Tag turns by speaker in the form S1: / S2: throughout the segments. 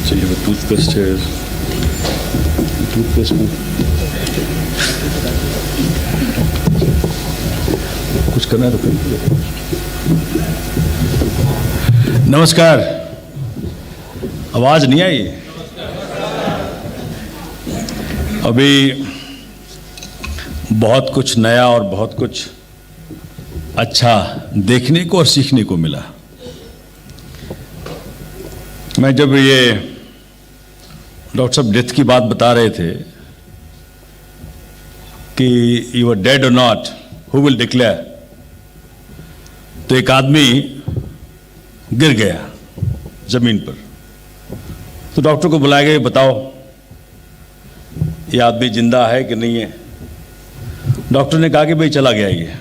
S1: चाहिए वो टूथपेस्ट है, टूथपेस्ट में कुछ करना है तो करिए। नमस्कार, आवाज नहीं आई? अभी बहुत कुछ नया और बहुत कुछ अच्छा देखने को और सीखने को मिला। मैं जब ये डॉक्टर साहब डेथ की बात बता रहे थे कि यू आर डेड और नॉट, हु विल डिक्लेयर, तो एक आदमी गिर गया जमीन पर। तो डॉक्टर को बुलाया गया, बताओ ये आदमी जिंदा है कि नहीं है। डॉक्टर ने कहा कि भाई चला गया ये।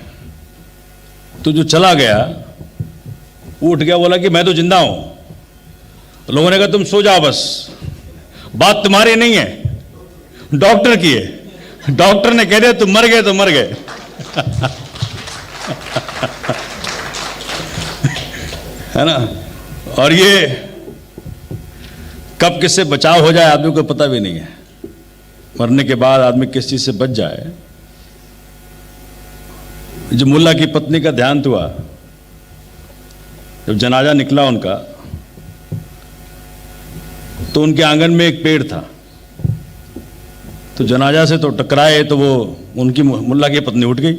S1: तो जो चला गया वो उठ गया, बोला कि मैं तो जिंदा हूं। लोगों ने कहा तुम सो जाओ, बस बात तुम्हारी नहीं है, डॉक्टर की है। डॉक्टर ने कह दिया तुम मर गए तो मर गए। है ना। और ये कब किससे बचाव हो जाए आदमी को पता भी नहीं है। मरने के बाद आदमी किस चीज से बच जाए। जो मुल्ला की पत्नी का ध्यान हुआ, जब जनाजा निकला उनका, तो उनके आंगन में एक पेड़ था। तो जनाजा से तो टकराए, तो वो उनकी मुल्ला की पत्नी उठ गई।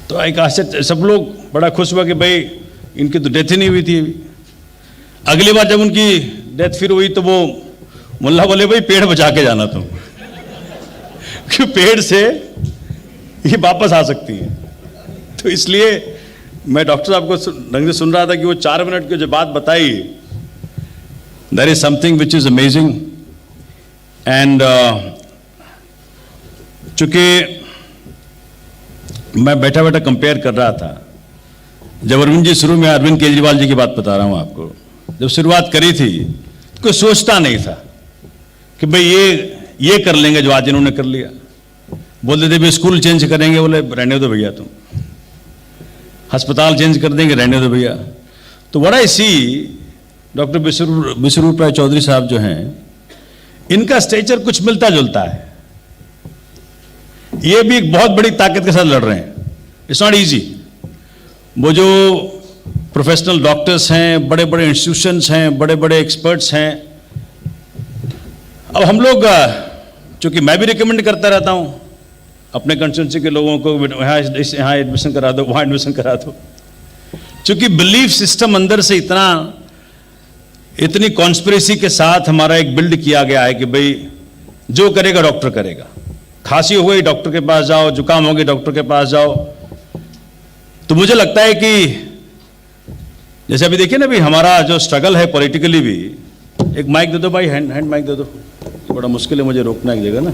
S1: तो एक आश्चर्य, सब लोग बड़ा खुश हुआ कि भाई इनकी तो डेथ ही नहीं हुई थी। अगली बार जब उनकी डेथ फिर हुई तो वो मुल्ला बोले भाई पेड़ बचा के जाना तुम, क्यों पेड़ से ये वापस आ सकती है। तो इसलिए मैं डॉक्टर साहब को ढंग से सुन रहा था कि वो 4 मिनट की जो बात बताई, there is something which is amazing. And चूंकि मैं बैठा बैठा कंपेयर कर रहा था, जब अरविंद जी शुरू में, अरविंद केजरीवाल जी की बात बता रहा हूं आपको, जब शुरुआत करी थी कोई सोचता नहीं था कि भाई ये कर लेंगे जो आज इन्होंने कर लिया। बोलते थे भी स्कूल चेंज करेंगे, बोले रहने दो भैया, तुम अस्पताल चेंज कर देंगे, रहने दो भैया। तो व्हाट आई सी, डॉक्टर विश्वरूप राय चौधरी साहब जो हैं, इनका स्टेचर कुछ मिलता जुलता है। ये भी एक बहुत बड़ी ताकत के साथ लड़ रहे हैं। It's not easy. वो जो प्रोफेशनल डॉक्टर्स हैं, बड़े बड़े इंस्टीट्यूशंस हैं, बड़े बड़े एक्सपर्ट्स हैं। अब हम लोग, चूंकि मैं भी रिकमेंड करता रहता हूं अपने कंस्टिट्यूंसी के लोगों को, यहाँ एडमिशन करा दो, वहाँ एडमिशन करा दो। चूंकि बिलीफ सिस्टम अंदर से इतनी कॉन्स्पिरेसी के साथ हमारा एक बिल्ड किया गया है कि भाई जो करेगा डॉक्टर करेगा। खांसी हो गई डॉक्टर के पास जाओ, जुकाम हो गई डॉक्टर के पास जाओ। तो मुझे लगता है कि जैसे अभी देखिए ना, भी हमारा जो स्ट्रगल है पॉलिटिकली भी, एक माइक दे दो भाई, हैंड माइक दे दो, बड़ा मुश्किल है मुझे रोकना एक जगह ना।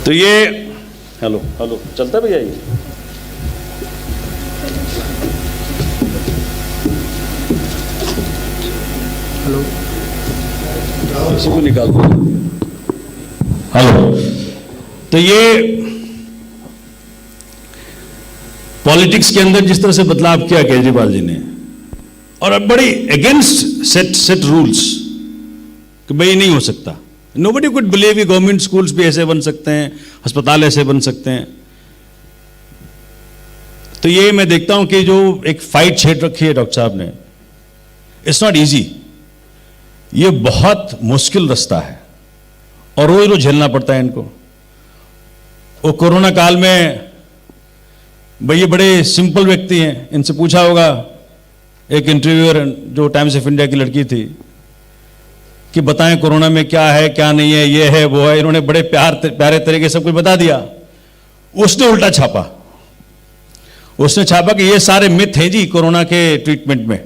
S1: तो ये हेलो हेलो चलता भैया ये, हेलो इसी को निकाल दो, हेलो। तो ये पॉलिटिक्स के अंदर जिस तरह से बदलाव किया केजरीवाल जी ने, और अब बड़ी अगेंस्ट सेट रूल्स कि भाई नहीं हो सकता। नोबडी कुड बिलीव कि गवर्नमेंट स्कूल्स भी ऐसे बन सकते हैं, अस्पताल ऐसे बन सकते हैं। तो ये मैं देखता हूं कि जो एक फाइट छेड़ रखी है डॉक्टर साहब ने, इट्स नॉट इजी। ये बहुत मुश्किल रास्ता है और रोज रोज झेलना पड़ता है इनको। वो कोरोना काल में भाई ये बड़े सिंपल व्यक्ति हैं, इनसे पूछा होगा, एक इंटरव्यूअर जो टाइम्स ऑफ इंडिया की लड़की थी, कि बताएं कोरोना में क्या है क्या नहीं है, ये है वो है। इन्होंने बड़े प्यारे तरीके से सब कुछ बता दिया। उसने उल्टा छापा, उसने छापा कि ये सारे मिथ हैं जी कोरोना के ट्रीटमेंट में।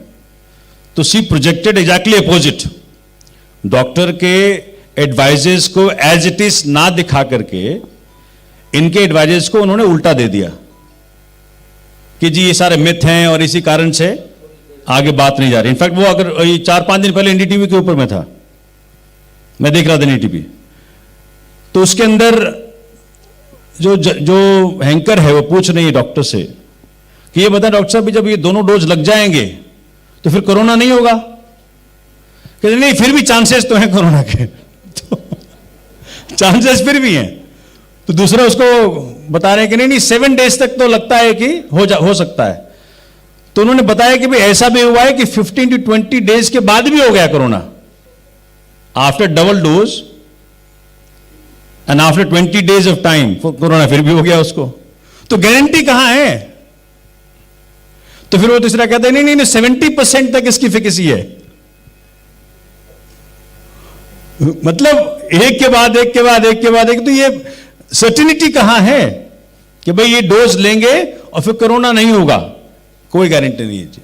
S1: तो सी प्रोजेक्टेड एग्जैक्टली अपोजिट। डॉक्टर के एडवाइजेस को एज इट इज ना दिखा करके इनके एडवाइजेस को उन्होंने उल्टा दे दिया कि जी ये सारे मिथ हैं और इसी कारण से आगे बात नहीं जा रही। इनफैक्ट वो अगर 4-5 दिन पहले एनडीटीवी के ऊपर में था, मैं देख रहा था एनडीटीवी, तो उसके अंदर जो हैंकर है वो पूछ रही है डॉक्टर से कि ये बता डॉक्टर साहब, जब ये दोनों डोज लग जाएंगे तो फिर कोरोना नहीं होगा? कहते नहीं, फिर भी चांसेस तो हैं कोरोना के। तो चांसेस फिर भी हैं। तो दूसरा उसको बता रहे हैं कि नहीं 7 डेज तक तो लगता है कि हो सकता है। तो उन्होंने बताया कि भाई ऐसा भी हुआ है कि 15 to 20 डेज के बाद भी हो गया corona, after double dose and after 20 days of time corona फिर भी हो गया उसको। तो गारंटी कहां है? तो फिर वो तीसरा कहता है नहीं 70% तक इसकी एफिकेसी है। मतलब एक के बाद एक के बाद एक के बाद एक। तो ये सर्टिनिटी कहां है कि भाई ये डोज लेंगे और फिर कोरोना नहीं होगा? कोई गारंटी नहीं है जी।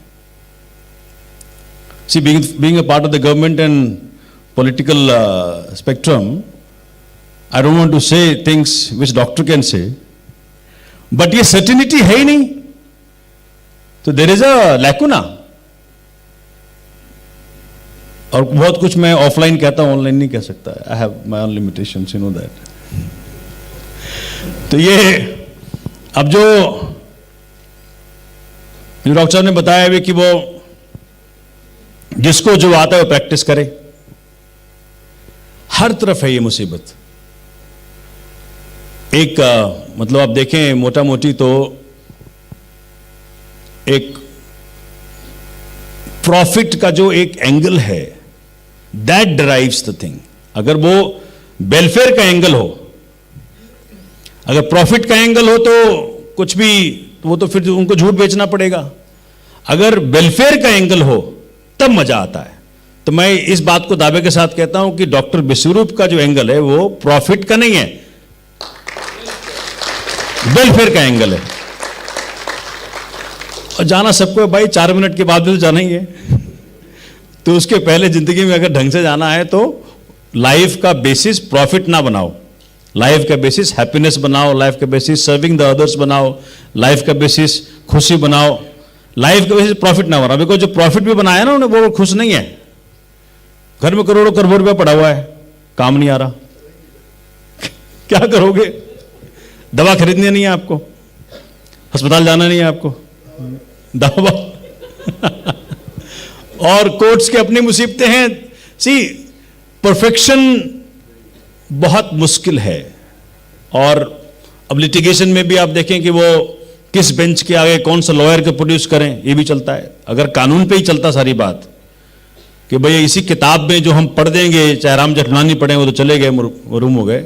S1: She being a part of the government and political spectrum, I don't want to say things which doctor can say, but ये certainty है ही नहीं, तो there is a lacuna। और बहुत कुछ मैं ऑफलाइन कहता हूं, ऑनलाइन नहीं कह सकता। I have my own limitations, you know that। तो ये अब जो डॉक्टर साहब ने बताया भी कि वो जिसको जो आता है वो प्रैक्टिस करे। हर तरफ है ये मुसीबत। एक मतलब आप देखें मोटा मोटी तो एक प्रॉफिट का जो एक एंगल है, दैट ड्राइव्स द थिंग। अगर वो वेलफेयर का एंगल हो, अगर प्रॉफिट का एंगल हो तो कुछ भी, वो तो फिर उनको झूठ बेचना पड़ेगा। अगर वेलफेयर का एंगल हो तब मजा आता है। तो मैं इस बात को दावे के साथ कहता हूं कि डॉक्टर विश्वरूप का जो एंगल है वो प्रॉफिट का नहीं है, वेलफेयर का एंगल है। और जाना सबको भाई 4 मिनट के बाद भी तो जाना ही है। तो उसके पहले जिंदगी में अगर ढंग से जाना है तो लाइफ का बेसिस प्रॉफिट ना बनाओ, लाइफ का बेसिस हैप्पीनेस बनाओ, लाइफ का बेसिस सर्विंग द अदर्स बनाओ, लाइफ का बेसिस खुशी बनाओ, लाइफ का बेसिस प्रॉफिट ना बनाओ। बिकॉज जो प्रॉफिट भी बनाया ना उन्हें, वो खुश नहीं है। घर में करोड़ों करोड़ रुपया पड़ा हुआ है, काम नहीं आ रहा, क्या करोगे? दवा खरीदनी नहीं है आपको, अस्पताल जाना नहीं है आपको, दवा और कोर्ट्स की अपनी मुसीबतें हैं। सी परफेक्शन बहुत मुश्किल है। और अब लिटिगेशन में भी आप देखें कि वो किस बेंच के आगे कौन सा लॉयर को प्रोड्यूस करें, ये भी चलता है। अगर कानून पे ही चलता सारी बात कि भाई इसी किताब में जो हम पढ़ देंगे, चाहे राम जेठमलानी पढ़े वो तो चले गए, मरूम हो गए,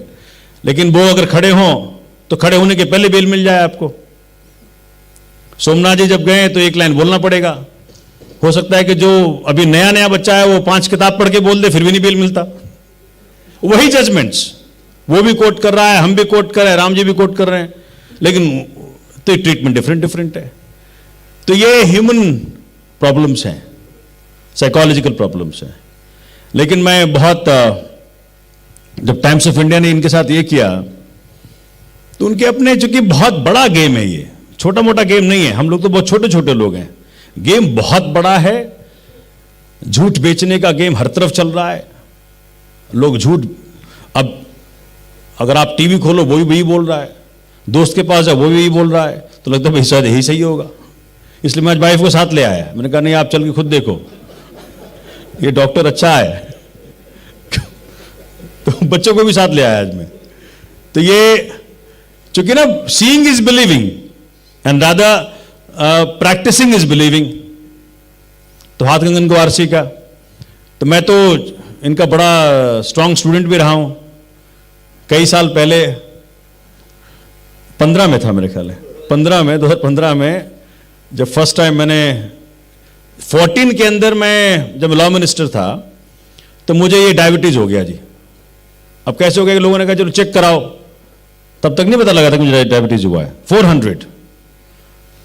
S1: लेकिन वो अगर खड़े हों तो खड़े होने के पहले बेल मिल जाए आपको। सोमनाथ जी जब गए तो एक लाइन बोलना पड़ेगा। हो सकता है कि जो अभी नया नया बच्चा है वो 5 किताब पढ़ के बोल दे, फिर भी नहीं बेल मिलता। वही जजमेंट्स वो भी कोट कर रहा है, हम भी कोट कर रहे हैं, राम जी भी कोट कर रहे हैं, लेकिन तो ट्रीटमेंट डिफरेंट है। तो ये ह्यूमन प्रॉब्लम्स हैं, साइकोलॉजिकल प्रॉब्लम्स हैं। लेकिन मैं बहुत जब टाइम्स ऑफ इंडिया ने इनके साथ ये किया तो उनके अपने, चूंकि बहुत बड़ा गेम है, ये छोटा मोटा गेम नहीं है। हम लोग तो बहुत छोटे छोटे लोग हैं, गेम बहुत बड़ा है। झूठ बेचने का गेम हर तरफ चल रहा है। लोग झूठ, अब अगर आप टीवी खोलो वो भी वही बोल रहा है, दोस्त के पास है वो भी वही बोल रहा है, तो लगता है भाई शायद यही सही होगा। इसलिए मैं आज वाइफ को साथ ले आया। मैंने कहा नहीं आप चल के खुद देखो, ये डॉक्टर अच्छा है। तो बच्चों को भी साथ ले आया आज मैं। तो ये चूंकि ना seeing is believing and rather practising is believing. तो हाथ कंगन को आरसी का, तो मैं तो इनका बड़ा स्ट्रांग स्टूडेंट भी रहा हूं। कई साल पहले 15 में था मेरे ख्याल है, 2015 में जब फर्स्ट टाइम मैंने 14 के अंदर मैं जब लॉ मिनिस्टर था तो मुझे ये डायबिटीज हो गया जी। अब कैसे हो गया कि लोगों ने कहा चलो चेक कराओ, तब तक नहीं पता लगा था कि मुझे डायबिटीज हुआ है। 400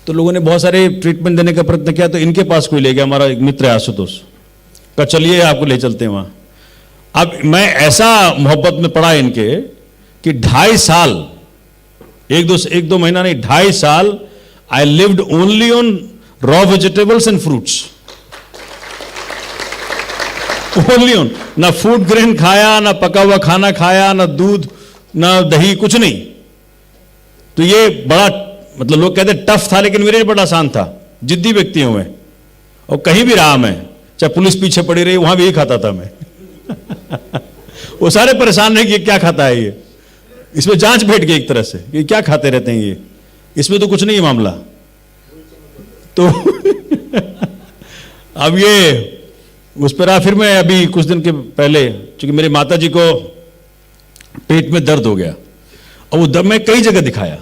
S1: तो लोगों ने बहुत सारे ट्रीटमेंट देने का प्रयत्न किया, तो इनके पास कोई ले गया, हमारा एक मित्र है आशुतोष, कहा चलिए आपको ले चलते हैं वहां। अब मैं ऐसा मोहब्बत में पड़ा इनके कि 2.5 साल, एक दो महीना नहीं, 2.5 साल I lived only on raw vegetables and fruits, only on. ना फूड ग्रेन खाया, ना पका हुआ खाना खाया, ना दूध, ना दही, कुछ नहीं। तो ये बड़ा मतलब लोग कहते टफ था, लेकिन मेरे लिए बड़ा आसान था। जिद्दी व्यक्ति हूं मैं, और कहीं भी रहा मैं, चाहे पुलिस पीछे पड़ी रही, वहां भी यही खाता था मैं। वो सारे परेशान रहे कि ये क्या खाता है, ये इसमें जांच बैठ गई एक तरह से, ये क्या खाते रहते हैं, ये इसमें तो कुछ नहीं है मामला। तो अब ये उस पर आ, फिर मैं अभी कुछ दिन के पहले, क्योंकि मेरी माता जी को पेट में दर्द हो गया, और वो दर्द मैं कई जगह दिखाया,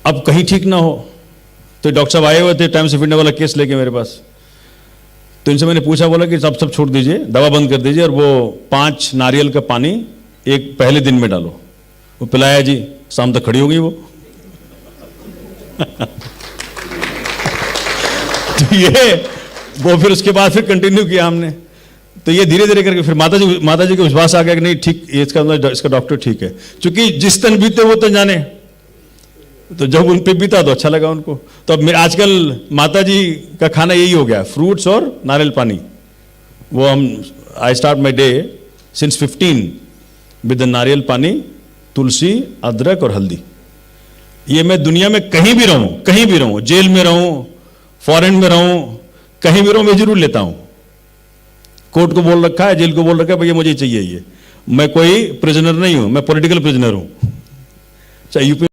S1: अब कहीं ठीक ना हो, तो डॉक्टर साहब आए हुए थे टाइम्स ऑफ इंडिया वाला केस लेके मेरे पास। तो इनसे मैंने पूछा, बोला कि सब छोड़ दीजिए, दवा बंद कर दीजिए, और वो 5 नारियल का पानी एक पहले दिन में डालो। वो पिलाया जी, शाम तक खड़ी हो गई वो। तो ये वो फिर उसके बाद फिर कंटिन्यू किया हमने। तो ये धीरे धीरे करके फिर माता जी को विश्वास आ गया कि नहीं ठीक, इसका डॉक्टर ठीक है, क्योंकि जिस तन बीते वो तो जाने। तो जब उन पे बीता तो अच्छा लगा उनको। तो अब आजकल माता जी का खाना यही हो गया, फ्रूट्स और नारियल पानी। वो हम I start my day since 15 with नारियल पानी, तुलसी, अदरक और हल्दी। ये मैं दुनिया में कहीं भी रहूं, जेल में रहूं, फॉरेन में रहूं, कहीं भी रहूं, मैं जरूर लेता हूं। कोर्ट को बोल रखा है, जेल को बोल रखा है, भैया मुझे चाहिए ये। मैं कोई प्रिजनर नहीं हूं, मैं पॉलिटिकल प्रिजनर हूं। चाहे यूपी